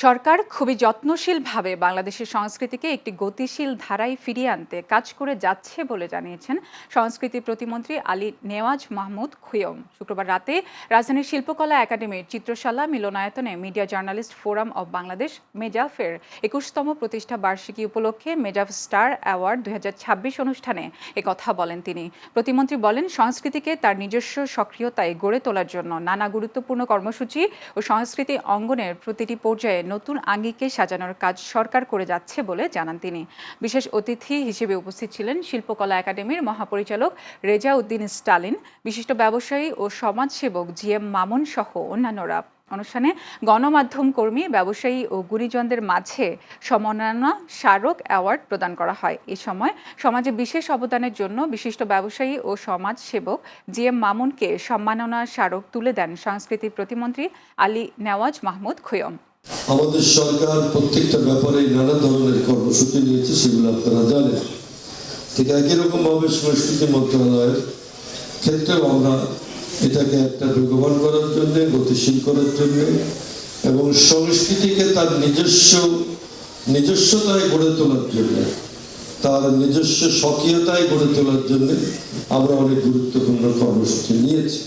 সরকার খুবই যত্নশীলভাবে বাংলাদেশের সংস্কৃতিকে একটি গতিশীল ধারায় ফিরিয়ে আনতে কাজ করে যাচ্ছে বলে জানিয়েছেন সংস্কৃতি প্রতিমন্ত্রী আলী নেওয়াজ মাহমুদ খুয়ম। শুক্রবার রাতে রাজধানীর শিল্পকলা একাডেমির চিত্রশালা মিলনায়তনে media journalist forum of Bangladesh মেজাফের ২১তম প্রতিষ্ঠা বার্ষিকী উপলক্ষে মেজাফ স্টার অ্যাওয়ার্ড ২০২৬ অনুষ্ঠানে একথা বলেন তিনি। প্রতিমন্ত্রী বলেন, সংস্কৃতিকে তার নিজস্ব সক্রিয়তায় গড়ে তোলার জন্য নানা গুরুত্বপূর্ণ কর্মসূচি ও সংস্কৃতি অঙ্গনের প্রতিটি পর্যায়ে নতুন আঙ্গিকে সাজানোর কাজ সরকার করে যাচ্ছে বলে জানান তিনি। বিশেষ অতিথি হিসেবে উপস্থিত ছিলেন শিল্পকলা একাডেমির মহাপরিচালক রেজা উদ্দিন স্টালিন, বিশিষ্ট ব্যবসায়ী ও সমাজসেবক জিএম মামুন সহ অন্যান্যরা। অনুষ্ঠানে গণমাধ্যম কর্মী, ব্যবসায়ী ও গুণীজনদের মাঝে সম্মাননা স্মারক অ্যাওয়ার্ড প্রদান করা হয়। এ সময় সমাজে বিশেষ অবদানের জন্য বিশিষ্ট ব্যবসায়ী ও সমাজসেবক জিএম মামুনকে সম্মাননা স্মারক তুলে দেন সংস্কৃতি প্রতিমন্ত্রী আলী নেওয়াজ মাহমুদ খুয়ম। আমাদের সরকার প্রত্যেকটা ব্যাপারে নানা ধরনের কর্মসূচি নিয়েছে, সেগুলো আপনারা জানেন। ঠিক একই রকম ভাবে সংস্কৃতি মন্ত্রণালয়ের ক্ষেত্রেও আমরা এটাকে একটা বেগবান করার জন্য, গতিশীল করার জন্য এবং সংস্কৃতিকে তার নিজস্বতায় গড়ে তোলার জন্য, তার নিজস্ব স্বকীয়তায় গড়ে তোলার জন্য আমরা অনেক গুরুত্বপূর্ণ কর্মসূচি নিয়েছি।